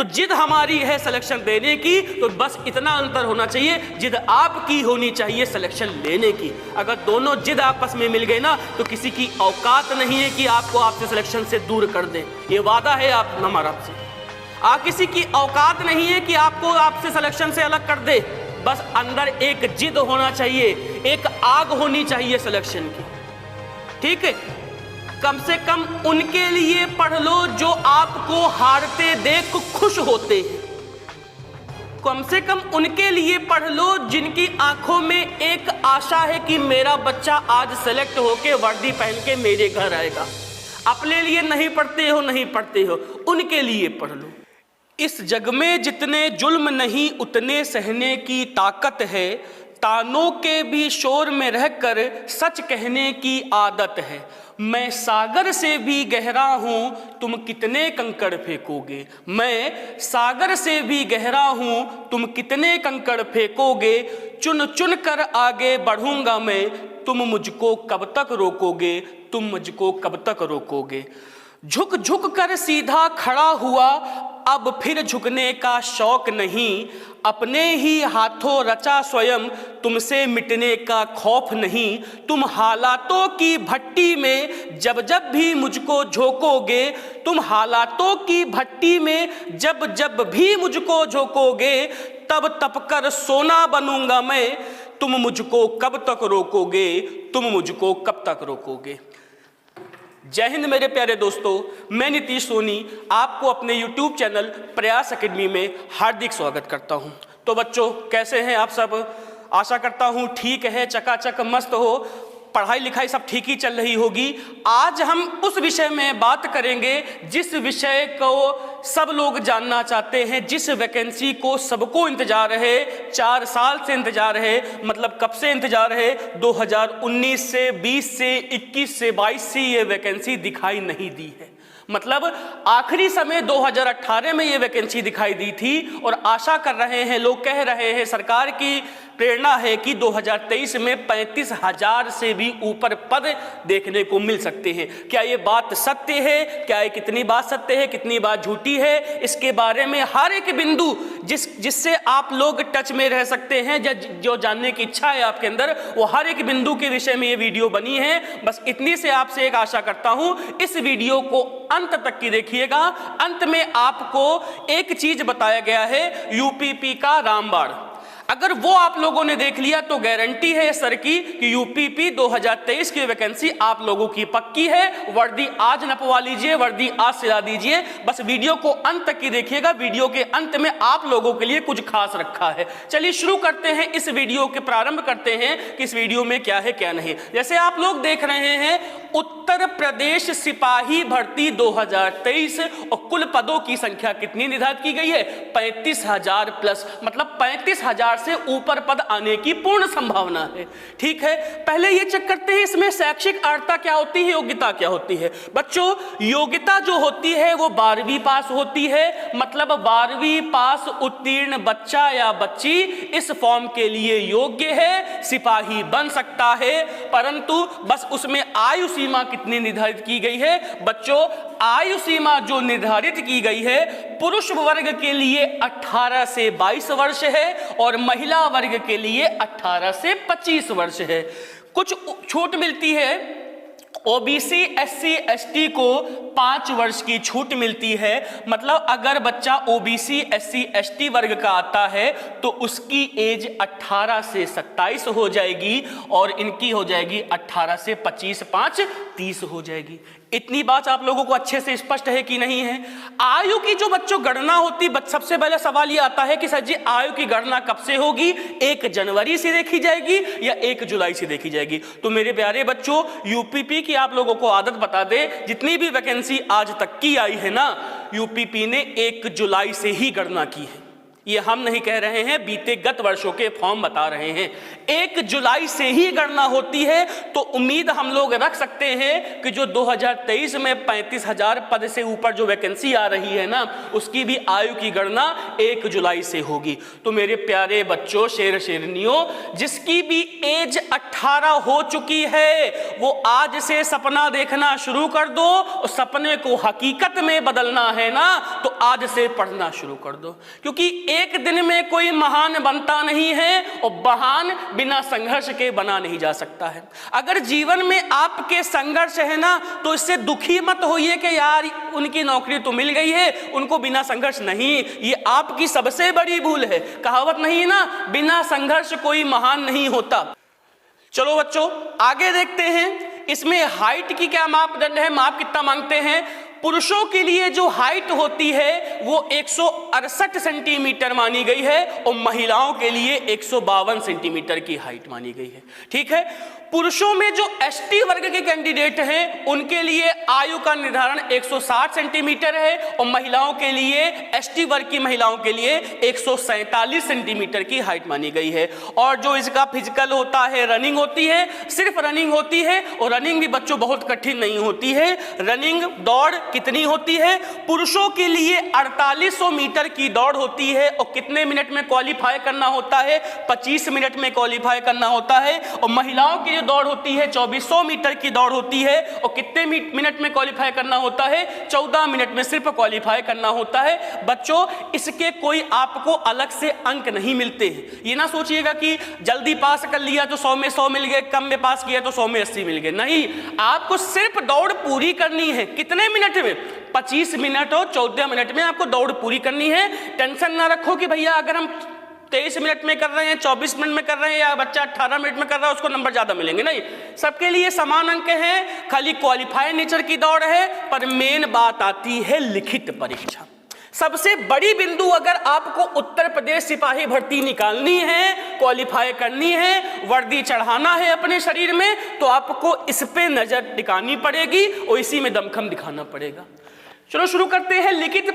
तो जिद हमारी है सिलेक्शन देने की, तो बस इतना अंतर होना चाहिए, जिद आपकी होनी चाहिए सिलेक्शन लेने की। अगर दोनों जिद आपस में मिल गए ना, तो किसी की औकात नहीं है कि आपको आपसे सिलेक्शन से दूर कर दे। ये वादा है आप हमारा आपसे। किसी की औकात नहीं है कि आपको आपसे सिलेक्शन से अलग कर दे। बस अंदर एक जिद होना चाहिए, एक आग होनी चाहिए सिलेक्शन की, ठीक है। कम से कम उनके लिए पढ़ लो जो आपको हारते देख खुश होते हैं। कम से कम उनके लिए पढ़ लो जिनकी आंखों में एक आशा है कि मेरा बच्चा आज सेलेक्ट होके वर्दी पहन के मेरे घर आएगा। अपने लिए नहीं पढ़ते हो, नहीं पढ़ते हो, उनके लिए पढ़ लो। इस जग में जितने जुल्म नहीं उतने सहने की ताकत है, तानों के भी शोर में रहकर सच कहने की आदत है। मैं सागर से भी गहरा हूं, तुम कितने कंकड़ फेंकोगे। मैं सागर से भी गहरा हूं, तुम कितने कंकड़ फेंकोगे। चुन चुन कर आगे बढ़ूंगा मैं, तुम मुझको कब तक रोकोगे, तुम मुझको कब तक रोकोगे। झुक झुक कर सीधा खड़ा हुआ, अब फिर झुकने का शौक नहीं। अपने ही हाथों रचा स्वयं, तुमसे मिटने का खौफ नहीं। तुम हालातों की भट्टी में जब जब भी मुझको झोंकोगे, तुम हालातों की भट्टी में जब जब भी मुझको झोंकोगे, तब तप कर सोना बनूंगा मैं। तुम मुझको कब तक रोकोगे, तुम मुझको कब तक रोकोगे। जय हिंद मेरे प्यारे दोस्तों, मैं नीतीश सोनी आपको अपने YouTube चैनल प्रयास एकेडमी में हार्दिक स्वागत करता हूं। तो बच्चों, कैसे हैं आप सब? आशा करता हूं ठीक है, चकाचक मस्त हो, पढ़ाई लिखाई सब ठीक ही चल रही होगी। आज हम उस विषय में बात करेंगे जिस विषय को सब लोग जानना चाहते हैं, जिस वैकेंसी को सबको इंतजार है, 4 साल से इंतजार है। मतलब कब से इंतजार है? 2019 से, 20 से, 21 से, 22 से ये वैकेंसी दिखाई नहीं दी है। मतलब आखिरी समय 2018 में ये वैकेंसी दिखाई दी थी और आशा कर रहे हैं, लोग कह रहे हैं, सरकार की प्रेरणा है कि 2023 में 35,000 से भी ऊपर पद देखने को मिल सकते हैं। क्या ये बात सत्य है? क्या ये कितनी बात सत्य है, कितनी बात झूठी है? इसके बारे में हर एक बिंदु जिससे आप लोग टच में रह सकते हैं, जो जानने की इच्छा है आपके अंदर, वो हर एक बिंदु के विषय में ये वीडियो बनी है। बस इतनी से आपसे एक आशा करता हूं, इस वीडियो को अंत तक की देखिएगा। अंत में आपको एक चीज बताया गया है, यूपीपी का रामबाण। अगर वो आप लोगों ने देख लिया तो गारंटी है सर की कि यूपीपी 2023 की वैकेंसी आप लोगों की पक्की है। वर्दी आज नपवा लीजिए, वर्दी आज सिला दीजिए। बस वीडियो को अंत तक की देखिएगा, वीडियो के अंत में आप लोगों के लिए कुछ खास रखा है। चलिए शुरू करते हैं, इस वीडियो के प्रारंभ करते हैं कि इस वीडियो में क्या है क्या नहीं। जैसे आप लोग देख रहे हैं, उत्तर प्रदेश सिपाही भर्ती 2023 और कुल पदों की संख्या कितनी निर्धारित की गई है? 35,000 प्लस, मतलब 35,000 से ऊपर पद आने की पूर्ण संभावना है। ठीक है, पहले ये चेक करते हैं इसमें शैक्षिक अर्हता क्या होती है, योग्यता क्या होती है। बच्चों, योग्यता जो होती है वो 12वीं पास होती है। मतलब 12वीं पास उत्तीर्ण बच्चा या बच्ची इस फॉर्म के लिए योग्य है, सिपाही बन सकता है। परंतु बस उसमें आयु सीमा कितनी निर्धारित की गई है? बच्चों, आयु सीमा जो निर्धारित की गई है, पुरुष वर्ग के लिए 18 से 22 वर्ष है और महिला वर्ग के लिए 18 से 25 वर्ष है। कुछ छूट मिलती है, ओबीसी एससी एसटी को 5 वर्ष की छूट मिलती है। मतलब अगर बच्चा ओबीसी एससी एसटी वर्ग का आता है तो उसकी एज 18 से 27 हो जाएगी और इनकी हो जाएगी 18 से 25, 5 30 हो जाएगी। इतनी बात आप लोगों को अच्छे से स्पष्ट है कि नहीं है? आयु की जो बच्चों गणना होती, सबसे पहले सवाल ये आता है कि सर जी आयु की गणना कब से होगी? 1 जनवरी से देखी जाएगी या 1 जुलाई से देखी जाएगी? तो मेरे प्यारे बच्चों, यूपीपी की आप लोगों को आदत बता दे, जितनी भी वैकेंसी आज तक की आई है ना, यूपीपी ने 1 जुलाई से ही गणना की है। ये हम नहीं कह रहे हैं, बीते गत वर्षों के फॉर्म बता रहे हैं। 1 जुलाई से ही गणना होती है, तो उम्मीद हम लोग रख सकते हैं कि जो 2023 में 35,000 पद से ऊपर जो वैकेंसी आ रही है ना, उसकी भी आयु की गणना 1 जुलाई से होगी। तो मेरे प्यारे बच्चों, शेर शेरनियों, जिसकी भी एज 18 हो चुकी है वो आज से सपना देखना शुरू कर दो, और सपने को हकीकत में बदलना है ना, तो आज से पढ़ना शुरू कर दो। क्योंकि एक दिन में कोई महान बनता नहीं है, और महान बिना संघर्ष के बना नहीं जा सकता है। अगर जीवन में आपके संघर्ष है ना, तो इससे दुखी मत होइए कि यार उनकी नौकरी तो मिल गई है, उनको बिना संघर्ष नहीं। ये आपकी सबसे बड़ी भूल है। कहावत नहीं है ना, बिना संघर्ष कोई महान नहीं होता। चलो बच्चों आगे देखते हैं, इसमें हाइट की क्या मापदंड है, माप कितना मांगते हैं। पुरुषों के लिए जो हाइट होती है वो 168 सेंटीमीटर मानी गई है, और महिलाओं के लिए 152 सेंटीमीटर की हाइट मानी गई है। ठीक है, पुरुषों में जो एसटी वर्ग के कैंडिडेट हैं उनके लिए आयु का निर्धारण 160 सेंटीमीटर है, और महिलाओं के लिए, एसटी वर्ग की महिलाओं के लिए 147 सेंटीमीटर की हाइट मानी गई है। और जो इसका फिजिकल होता है, रनिंग होती है, सिर्फ रनिंग होती है, और रनिंग भी बच्चों बहुत कठिन नहीं होती है। रनिंग दौड़ कितनी होती है, पुरुषों के लिए 4800 मीटर की दौड़ होती है, और कितने मिनट में क्वालिफाई करना होता है, 25 मिनट में क्वालिफाई करना होता है। और महिलाओं की दौड़ होती है 2400 मीटर की दौड़ होती है, और कितने मिनट में क्वालिफाई करना होता है, 14 मिनट में सिर्फ क्वालिफाई करना होता है। बच्चों इसके कोई आपको अलग से अंक नहीं मिलते हैं। ये ना सोचिएगा कि जल्दी पास कर लिया तो 100 में 100 मिल गए, कम में पास किया तो 100 में 80 मिल गए। नहीं, आपको सिर्फ दौड़ पूरी करनी है। कितने मिनट में, 25 मिनट और 14 मिनट में आपको दौड़ पूरी करनी है। टेंशन ना रखो कि भैया अगर हम 23 मिनट में कर रहे हैं, 24 मिनट में कर रहे हैं, या बच्चा 18 मिनट में कर रहा है उसको नंबर ज्यादा मिलेंगे। नहीं, सबके लिए समान अंक हैं। खाली क्वालिफाई नेचर की दौड़ है। पर मेन बात आती है लिखित परीक्षा। सबसे बड़ी बिंदु, अगर आपको उत्तर प्रदेश सिपाही भर्ती निकालनी है, क्वालिफाई करनी है, वर्दी चढ़ाना है अपने शरीर में, तो आपको इस पे नजर टिकानी पड़ेगी और इसी में दमखम दिखाना पड़ेगा। चलो शुरू करते हैं। लिखित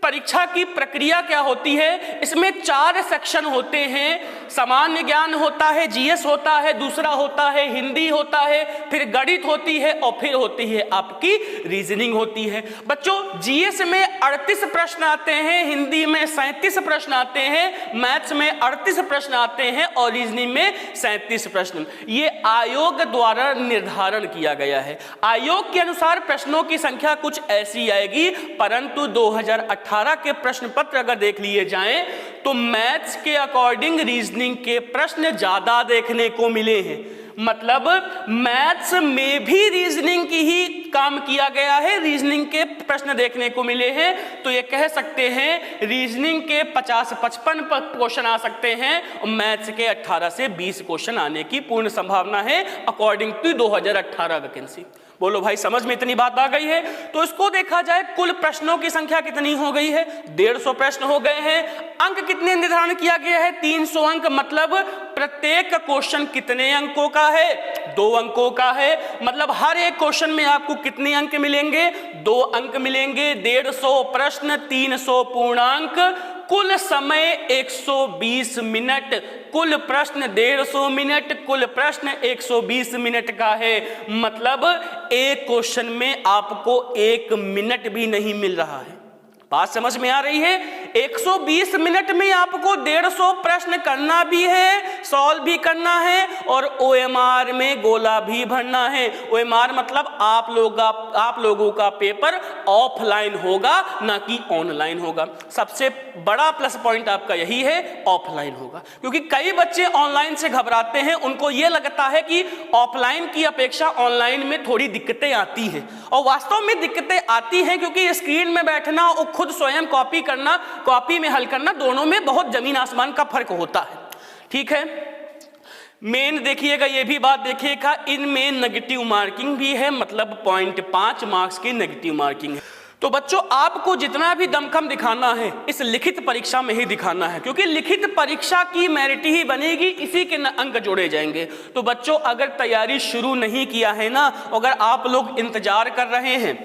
परीक्षा की प्रक्रिया क्या होती है। इसमें 4 सेक्शन होते हैं। सामान्य ज्ञान होता है, जीएस होता है, दूसरा होता है हिंदी होता है, फिर गणित होती है, और फिर होती है आपकी रीजनिंग होती है। बच्चों जीएस में 38 प्रश्न आते हैं, हिंदी में 37 प्रश्न आते हैं, मैथ्स में 38 प्रश्न आते हैं, और रीजनिंग में 37 प्रश्न। ये आयोग द्वारा निर्धारण किया गया है। आयोग के अनुसार प्रश्नों की संख्या कुछ ऐसी आएगी, परंतु 2018 के प्रश्न पत्र अगर देख लिए जाएं तो मैथ्स के अकॉर्डिंग रीजनिंग के प्रश्न ज्यादा देखने को मिले हैं। मतलब मैथ्स में भी रीजनिंग की ही काम किया गया है, रीजनिंग के प्रश्न देखने को मिले हैं। तो ये कह सकते हैं रीजनिंग के 50-55 क्वेश्चन आ सकते हैं, और मैथ्स के 18 से 20 क्वेश्चन आने की पूर्ण संभावना है अकॉर्डिंग टू 2018 वैकेंसी। बोलो भाई समझ में इतनी बात आ गई है। तो इसको देखा जाए, कुल प्रश्नों की संख्या कितनी हो गई है, 150 प्रश्न हो गए हैं। अंक कितने निर्धारण किया गया है, 300 अंक। मतलब प्रत्येक क्वेश्चन कितने अंकों का है, 2 अंकों का है। मतलब हर एक क्वेश्चन में आपको कितने अंक मिलेंगे, 2 अंक मिलेंगे। 150 प्रश्न, 300 पूर्णांक, कुल समय 120 मिनट। कुल प्रश्न 150 मिनट, कुल प्रश्न 120 मिनट का है। मतलब एक क्वेश्चन में आपको 1 मिनट भी नहीं मिल रहा है। बात समझ में आ रही है। 120 मिनट में आपको 150 प्रश्न करना भी है, सॉल्व भी करना है, और ओएमआर में गोला भी भरना है। ओएमआर मतलब आप लोगों का पेपर ऑफलाइन होगा, ना कि ऑनलाइन होगा। सबसे बड़ा प्लस पॉइंट आपका यही है, ऑफलाइन होगा। क्योंकि कई बच्चे ऑनलाइन से घबराते हैं, उनको यह लगता है कि ऑफलाइन की अपेक्षा ऑनलाइन में थोड़ी दिक्कतें आती हैं, और वास्तव में दिक्कतें आती हैं क्योंकि स्क्रीन में बैठना और खुद स्वयं कॉपी करना, कॉपी में हल करना, दोनों में बहुत जमीन आसमान का फर्क होता है। ठीक है, मेन देखिएगा, ये भी बात देखिएगा, इनमें नेगेटिव मार्किंग भी है। मतलब 0.5 मार्क्स की नेगेटिव मार्किंग है। तो बच्चों आपको जितना भी दमखम दिखाना है इस लिखित परीक्षा में ही दिखाना है, क्योंकि लिखित परीक्षा की मेरिट ही बनेगी, इसी के अंक जोड़े जाएंगे। तो बच्चों अगर तैयारी शुरू नहीं किया है ना, अगर आप लोग इंतजार कर रहे हैं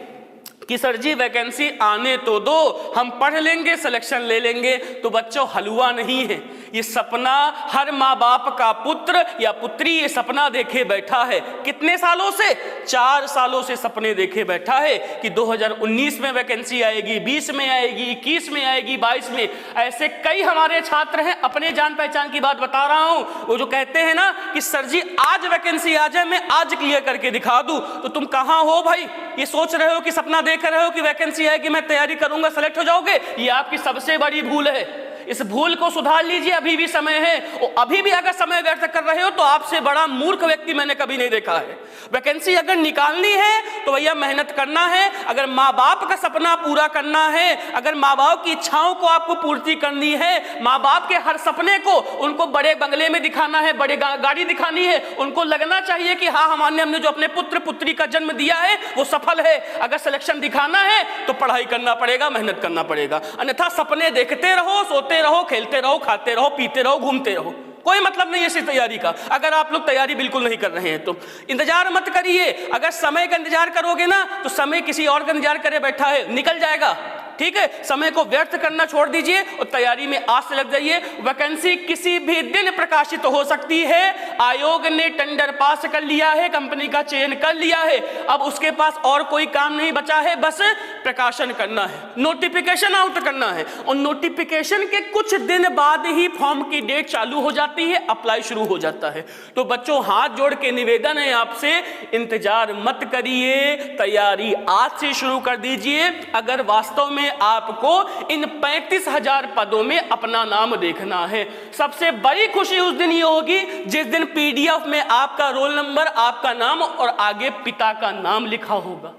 कि सर जी वैकेंसी आने तो दो, हम पढ़ लेंगे, सिलेक्शन ले लेंगे। तो बच्चों हलवा नहीं है ये सपना। हर माँ बाप का पुत्र या पुत्री ये सपना देखे बैठा है। कितने सालों से? 4 सालों से सपने देखे बैठा है कि 2019 में वैकेंसी आएगी, 20 में आएगी, 21 में आएगी, 22 में। ऐसे कई हमारे छात्र हैं, अपने जान पहचान की बात बता रहा हूं, वो जो कहते हैं ना कि सर जी आज वैकेंसी आ जाए, मैं आज क्लियर करके दिखा दूं। तो तुम कहां हो भाई? ये सोच रहे हो कि सपना देख रहे हो कि वैकेंसी आएगी, मैं तैयारी करूंगा, सेलेक्ट हो जाओगे। ये आपकी सबसे बड़ी भूल है। इस भूल को सुधार लीजिए, अभी भी समय है। और अभी भी अगर समय व्यर्थ कर रहे हो तो आपसे बड़ा मूर्ख व्यक्ति मैंने कभी नहीं देखा है। वैकेंसी अगर निकालनी है तो भैया मेहनत करना है। अगर माँ बाप का सपना पूरा करना है, अगर माँ बाप की इच्छाओं को आपको पूर्ति करनी है, माँ बाप के हर सपने को उनको बड़े बंगले में दिखाना है, बड़े गाड़ी दिखानी है, उनको लगना चाहिए कि हाँ हमने जो अपने पुत्र पुत्री का जन्म दिया है वो सफल है। अगर सिलेक्शन दिखाना है तो पढ़ाई करना पड़ेगा, मेहनत करना पड़ेगा। अन्यथा सपने देखते रहो, सोते रहो, खेलते रहो, खाते रहो, पीते रहो, घूमते रहो, कोई मतलब नहीं है इस तैयारी का। अगर आप लोग तैयारी बिल्कुल नहीं कर रहे हैं तो इंतजार मत करिए। अगर समय का इंतजार करोगे ना तो समय किसी और का इंतजार करे बैठा है, निकल जाएगा। ठीक है, समय को व्यर्थ करना छोड़ दीजिए और तैयारी में आज से लग जाइए। वैकेंसी किसी भी दिन प्रकाशित हो सकती है। आयोग ने टेंडर पास कर लिया है, कंपनी का चयन कर लिया है, अब उसके पास और कोई काम नहीं बचा है, बस प्रकाशन करना है, नोटिफिकेशन आउट करना है। और नोटिफिकेशन के कुछ दिन बाद ही फॉर्म की डेट चालू हो जाती है, अप्लाई शुरू हो जाता है। तो बच्चों हाथ जोड़ के निवेदन है आपसे, इंतजार मत करिए, तैयारी आज से शुरू कर दीजिए। अगर वास्तव में आपको इन 35,000 पदों में अपना नाम देखना है। सबसे बड़ी खुशी उस दिन ये होगी जिस दिन पीडीएफ में आपका रोल नंबर, आपका नाम और आगे पिता का नाम लिखा होगा।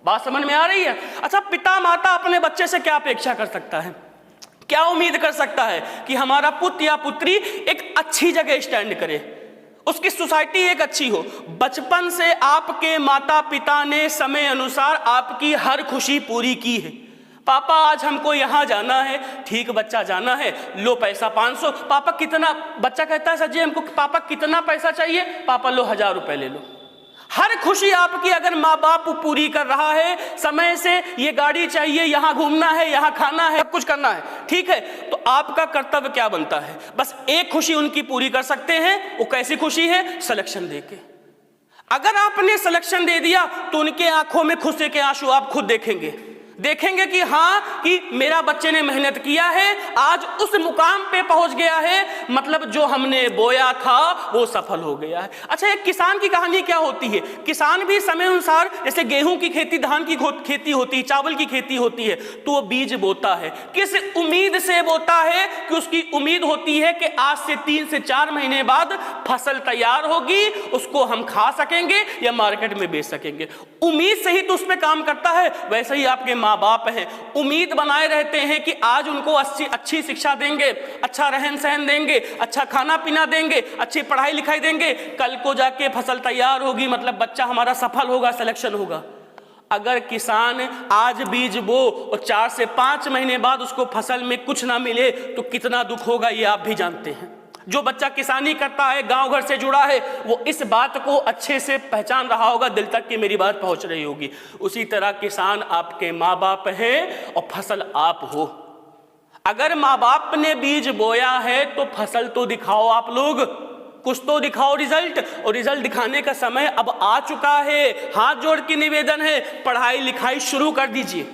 बात समझ में आ रही है? अच्छा, पिता माता अपने बच्चे से क्या अपेक्षा कर सकता है, क्या उम्मीद कर सकता है? कि हमारा पुत्र या पुत्री एक अच्छी जगह स्टैंड करे, उसकी सोसाइटी एक अच्छी हो। बचपन से आपके माता पिता ने समय अनुसार आपकी हर खुशी पूरी की है। पापा आज हमको यहाँ जाना है, ठीक बच्चा जाना है, लो पैसा 500। पापा कितना? बच्चा कहता है सर जी हमको, पापा कितना पैसा चाहिए? पापा लो 1000 रुपए ले लो। हर खुशी आपकी अगर माँ बाप पूरी कर रहा है, समय से ये गाड़ी चाहिए, यहाँ घूमना है, यहाँ खाना है, सब कुछ करना है, ठीक है, तो आपका कर्तव्य क्या बनता है? बस एक खुशी उनकी पूरी कर सकते हैं। वो कैसी खुशी है? सिलेक्शन देके। अगर आपने सिलेक्शन दे दिया तो उनके आंखों में खुशी के आंसू आप खुद देखेंगे कि हाँ कि मेरा बच्चे ने मेहनत किया है, आज उस मुकाम पे पहुंच गया है, मतलब जो हमने बोया था वो सफल हो गया है। अच्छा, एक किसान की कहानी क्या होती है? किसान भी समय अनुसार, जैसे गेहूं की खेती, धान की खेती होती है, चावल की खेती होती है, तो वो बीज बोता है। किस उम्मीद से बोता है? कि उसकी उम्मीद होती है कि आज से 3 से 4 महीने बाद फसल तैयार होगी, उसको हम खा सकेंगे या मार्केट में बेच सकेंगे। उम्मीद से ही तो उस पर काम करता है। वैसे ही आपके माँ बाप हैं, उम्मीद बनाए रहते हैं कि आज उनको अच्छी शिक्षा देंगे, अच्छा रहन सहन देंगे, अच्छा खाना पीना देंगे, अच्छी पढ़ाई लिखाई देंगे, कल को जाके फसल तैयार होगी, मतलब बच्चा हमारा सफल होगा, सिलेक्शन होगा। अगर किसान आज बीज बो और 4 से 5 महीने बाद उसको फसल में कुछ ना मिले तो कितना दुख होगा, ये आप भी जानते हैं। जो बच्चा किसानी करता है, गांव घर से जुड़ा है, वो इस बात को अच्छे से पहचान रहा होगा, दिल तक कि मेरी बात पहुंच रही होगी। उसी तरह किसान आपके माँ बाप हैं और फसल आप हो। अगर माँ बाप ने बीज बोया है तो फसल तो दिखाओ, आप लोग कुछ तो दिखाओ रिजल्ट। और रिजल्ट दिखाने का समय अब आ चुका है। हाथ जोड़ के निवेदन है, पढ़ाई लिखाई शुरू कर दीजिए।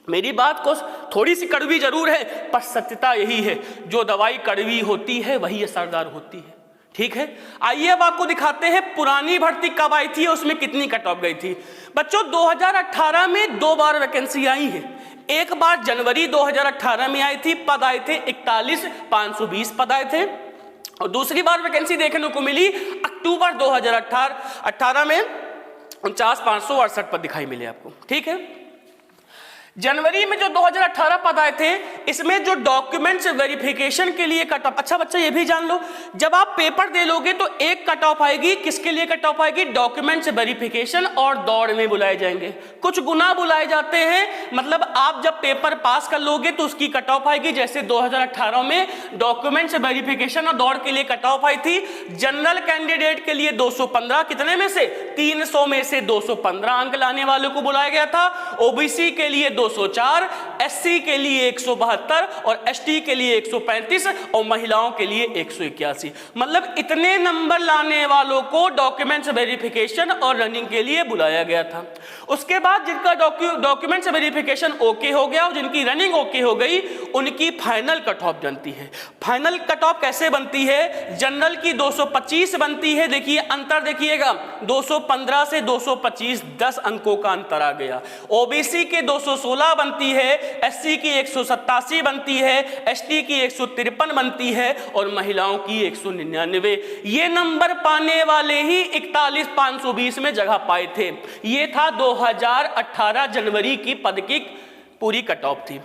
मेरी बात को थोड़ी सी कड़वी जरूर है, पर सत्यता यही है, जो दवाई कड़वी होती है वही असरदार होती है। ठीक है, आइए अब आपको दिखाते हैं पुरानी भर्ती कब आई थी, उसमें कितनी कट ऑफ गई थी। बच्चों 2018 में 2 बार वैकेंसी आई है। एक बार जनवरी 2018 में आई थी, पद आए थे 41,520 पद आए थे। और दूसरी बार वैकेंसी देखने को मिली अक्टूबर 2018 में 49,568 पद दिखाई मिले आपको। ठीक है, जनवरी में जो 2018 पद आए थे, इसमें जो डॉक्यूमेंट्स वेरिफिकेशन के लिए कट ऑफ, अच्छा बच्चा ये भी जान लो, जब आप पेपर दे लोगे तो एक कट ऑफ आएगी, किसके लिए कट ऑफ आएगी? डॉक्यूमेंट्स वेरिफिकेशन और दौड़ में बुलाए जाएंगे, कुछ गुना बुलाए जाते हैं। मतलब आप जब पेपर पास कर लोगे तो उसकी कट ऑफ आएगी। जैसे 2018 में डॉक्यूमेंट्स वेरिफिकेशन और दौड़ के लिए कट ऑफ आई थी। जनरल कैंडिडेट के लिए 215, कितने में से? 300 में से 215 अंक लाने वालों को बुलाया गया था। ओबीसी के लिए 204, एससी के लिए 172 और एसटी के लिए 135 और महिलाओं के लिए 181। मतलब इतने नंबर लाने वालों को डॉक्यूमेंट्स वेरिफिकेशन और रनिंग के लिए बुलाया गया था। उसके बाद जिनका डॉक्यूमेंट्स वेरिफिकेशन ओके हो गया और जिनकी रनिंग ओके हो गई, उनकी फाइनल कट ऑफ बनती है। फाइनल कट ऑफ कैसे बनती है? जनरल की 225 बनती है। देखिए अंतर देखिएगा, 215 से 225 10 अंकों का अंतर आ गया। ओबीसी के 216 बनती है, एससी की 187 बनती है, एसटी की 153 बनती है और महिलाओं की 199। ये नंबर पाने वाले ही 41,520 में जगह पाए थे। ये था 2018 जनवरी की पद की पूरी कट ऑफ थी।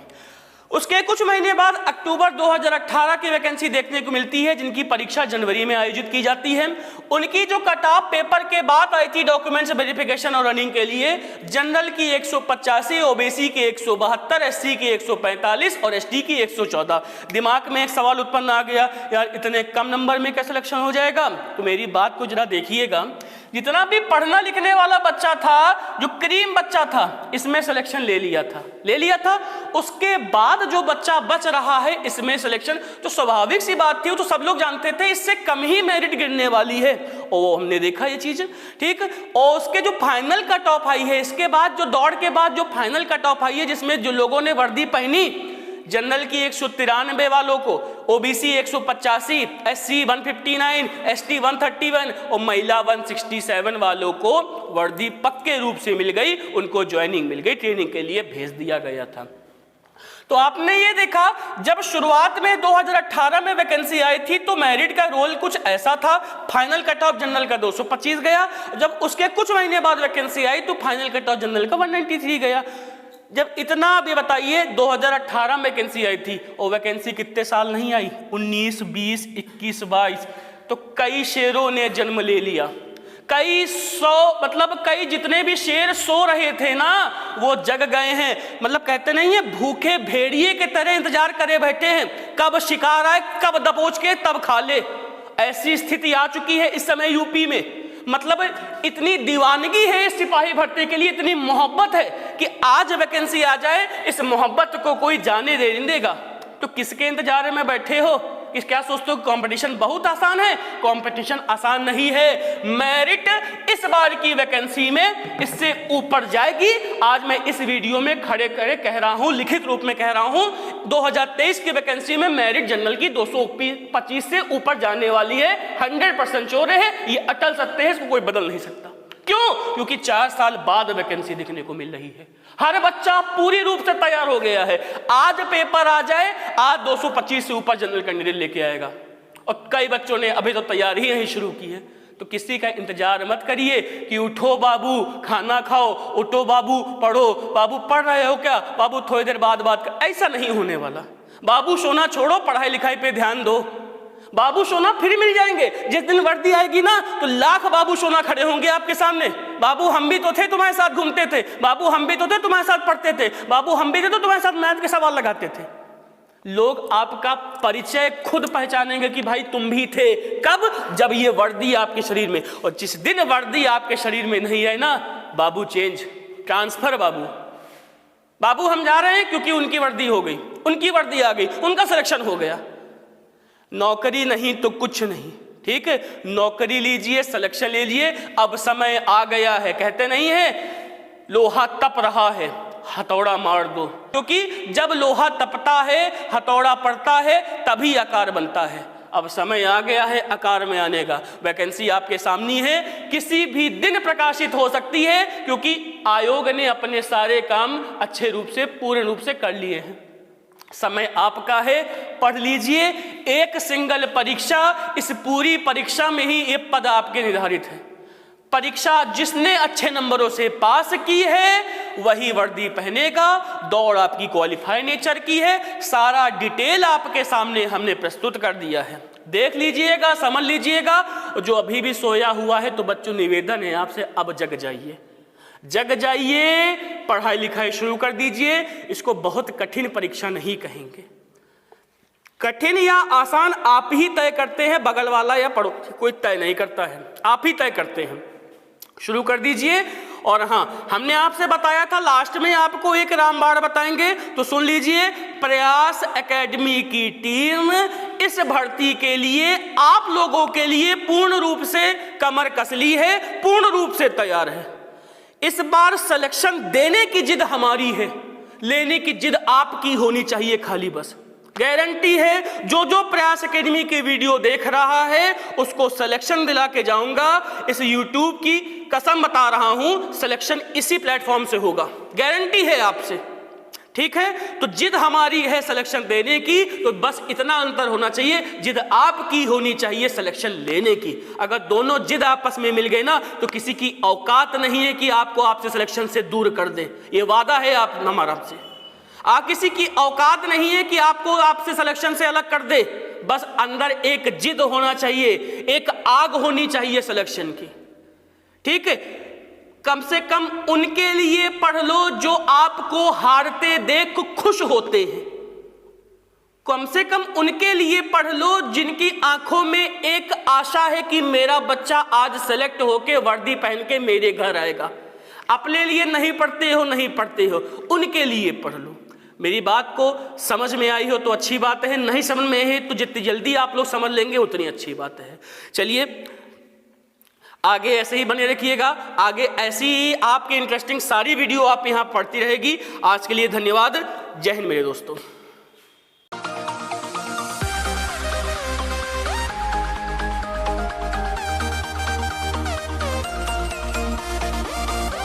उसके कुछ महीने बाद अक्टूबर 2018 की वैकेंसी देखने को मिलती है, जिनकी परीक्षा जनवरी में आयोजित की जाती है। उनकी जो कट ऑफ पेपर के बाद आई थी डॉक्यूमेंट्स वेरिफिकेशन और रनिंग के लिए, जनरल की 185, ओबीसी की 172, एससी की 145 और एसटी की 114। दिमाग में एक सवाल उत्पन्न आ गया, यार इतने कम नंबर में क्या सिलेक्शन हो जाएगा? तो मेरी बात को जरा देखिएगा, जितना भी पढ़ना लिखने वाला बच्चा था, जो क्रीम बच्चा था, इसमें सिलेक्शन ले लिया था। उसके बाद जो बच्चा बच रहा है इसमें सिलेक्शन, तो स्वाभाविक सी बात थी, वो तो सब लोग जानते थे इससे कम ही मेरिट गिरने वाली है, और वो हमने देखा ये चीज, ठीक। और उसके जो फाइनल कट ऑफ आई है, इसके बाद जो दौड़ के बाद जो फाइनल कट ऑफ आई है, जिसमें जो लोगों ने वर्दी पहनी, जनरल की 193 वालों को, ओबीसी 185, एससी 159, एसटी 131 और महिला 167 वालों को वर्दी पक्के रूप से मिल गई, उनको ज्वाइनिंग मिल गई, ट्रेनिंग के लिए भेज दिया गया था। तो आपने ये देखा, जब शुरुआत में 2018 में वैकेंसी आई थी तो मेरिट का रोल कुछ ऐसा था, फाइनल कट ऑफ जनरल का 225 गया। जब उसके कुछ महीने बाद वैकेंसी आई तो फाइनल कट ऑफ जनरल का 193 गया। जब इतना, आप ये बताइए, 2018 में वैकेंसी आई थी और वैकेंसी कितने साल नहीं आई? 19, 20, 21, 22। तो कई शेरों ने जन्म ले लिया, कई सौ, मतलब कई जितने भी शेर सो रहे थे ना, वो जग गए हैं। मतलब कहते नहीं है, भूखे भेड़िए के तरह इंतजार करे बैठे हैं, कब शिकार आए, कब दबोच के तब खा ले। ऐसी स्थिति आ चुकी है इस समय यूपी में। मतलब इतनी दीवानगी है इस सिपाही भर्ती के लिए, इतनी मोहब्बत है कि आज वैकेंसी आ जाए, इस मोहब्बत को कोई जाने दे नहीं देगा। तो किसके इंतजार में बैठे हो? कि क्या सोचते हो कंपटीशन बहुत आसान है? कंपटीशन आसान नहीं है। मेरिट इस बार की वैकेंसी में इससे ऊपर जाएगी। आज मैं इस वीडियो में खड़े खड़े कह रहा हूं, लिखित रूप में कह रहा हूं, 2023 की वैकेंसी में मेरिट जनरल की 225 से ऊपर जाने वाली है। 100% श्योर है, ये अटल सत्य है, इसको कोई बदल नहीं सकता। क्यों? क्योंकि 4 साल बाद वैकेंसी देखने को मिल रही है। हर बच्चा पूरी रूप से तैयार हो गया है। आज पेपर आ जाए, आज 225 से ऊपर जनरल कैंडिडेट लेके आएगा। और कई बच्चों ने अभी तो तैयारी नहीं शुरू की है। तो किसी का इंतजार मत करिए कि उठो बाबू खाना खाओ, उठो बाबू पढ़ो, बाबू पढ़ रहे हो क्या, बाबू थोड़ी देर बाद बात कर। ऐसा नहीं होने वाला। बाबू सोना छोड़ो, पढ़ाई लिखाई पे ध्यान दो। बाबू सोना फिर मिल जाएंगे। जिस दिन वर्दी आएगी ना, तो लाख बाबू सोना खड़े होंगे आपके सामने। बाबू हम भी तो थे, तुम्हारे साथ घूमते थे। बाबू हम भी तो थे, तुम्हारे साथ पढ़ते थे। बाबू हम भी थे, तो तुम्हारे साथ मैथ के सवाल लगाते थे। लोग आपका परिचय खुद पहचानेंगे कि भाई तुम भी थे। कब? जब ये वर्दी आपके शरीर में। और जिस दिन वर्दी आपके शरीर में नहीं है ना, बाबू चेंज, ट्रांसफर। बाबू हम जा रहे हैं क्योंकि उनकी वर्दी हो गई, उनकी वर्दी आ गई, उनका सिलेक्शन हो गया। नौकरी नहीं तो कुछ नहीं, ठीक है। नौकरी लीजिए, सिलेक्शन लीजिए, अब समय आ गया है। कहते नहीं है लोहा तप रहा है, हथौड़ा मार दो। क्योंकि जब लोहा तपता है, हथौड़ा पड़ता है, तभी आकार बनता है। अब समय आ गया है आकार में आने का। वैकेंसी आपके सामने है, किसी भी दिन प्रकाशित हो सकती है, क्योंकि आयोग ने अपने सारे काम अच्छे रूप से, पूर्ण रूप से कर लिए हैं। समय आपका है, पढ़ लीजिए। एक सिंगल परीक्षा, इस पूरी परीक्षा में ही ये पद आपके निर्धारित है। परीक्षा जिसने अच्छे नंबरों से पास की है, वही वर्दी पहनेगा। दौड़ आपकी क्वालिफाई नेचर की है, सारा डिटेल आपके सामने हमने प्रस्तुत कर दिया है, देख लीजिएगा, समझ लीजिएगा। जो अभी भी सोया हुआ है तो बच्चों निवेदन है आपसे, अब जग जाइए, जग जाइए, पढ़ाई लिखाई शुरू कर दीजिए। इसको बहुत कठिन परीक्षा नहीं कहेंगे, कठिन या आसान आप ही तय करते हैं, बगल वाला या पड़ोसी कोई तय नहीं करता है, आप ही तय करते हैं। शुरू कर दीजिए। और हाँ, हमने आपसे बताया था लास्ट में आपको एक रामबाण बताएंगे, तो सुन लीजिए। प्रयास एकेडमी की टीम इस भर्ती के लिए आप लोगों के लिए पूर्ण रूप से कमर कस ली है, पूर्ण रूप से तैयार है। इस बार सिलेक्शन देने की जिद हमारी है, लेने की जिद आपकी होनी चाहिए खाली बस। गारंटी है, जो जो प्रयास एकेडमी की वीडियो देख रहा है उसको सिलेक्शन दिला के जाऊंगा। इस यूट्यूब की कसम बता रहा हूं, सिलेक्शन इसी प्लेटफॉर्म से होगा, गारंटी है आपसे, ठीक है। तो जिद हमारी है सिलेक्शन देने की, तो बस इतना अंतर होना चाहिए, जिद आपकी होनी चाहिए सिलेक्शन लेने की। अगर दोनों जिद आपस में मिल गए ना, तो किसी की औकात नहीं है कि आपको आपसे सिलेक्शन से दूर कर दे। ये वादा है आप हमारा आपसे। किसी की औकात नहीं है कि आपको आपसे सिलेक्शन से अलग कर दे। बस अंदर एक जिद होना चाहिए, एक आग होनी चाहिए सिलेक्शन की, ठीक है। कम से कम उनके लिए पढ़ लो जो आपको हारते देख खुश होते हैं। कम से कम उनके लिए पढ़ लो जिनकी आंखों में एक आशा है कि मेरा बच्चा आज सेलेक्ट होके वर्दी पहन के मेरे घर आएगा। अपने लिए नहीं पढ़ते हो, नहीं पढ़ते हो, उनके लिए पढ़ लो। मेरी बात को समझ में आई हो तो अच्छी बात है, नहीं समझ में है तो जितनी जल्दी आप लोग समझ लेंगे उतनी अच्छी बात है। चलिए आगे ऐसे ही बने रखिएगा, आगे ऐसी ही आपके इंटरेस्टिंग सारी वीडियो आप यहाँ पढ़ती रहेगी। आज के लिए धन्यवाद। जय हिंद मेरे दोस्तों।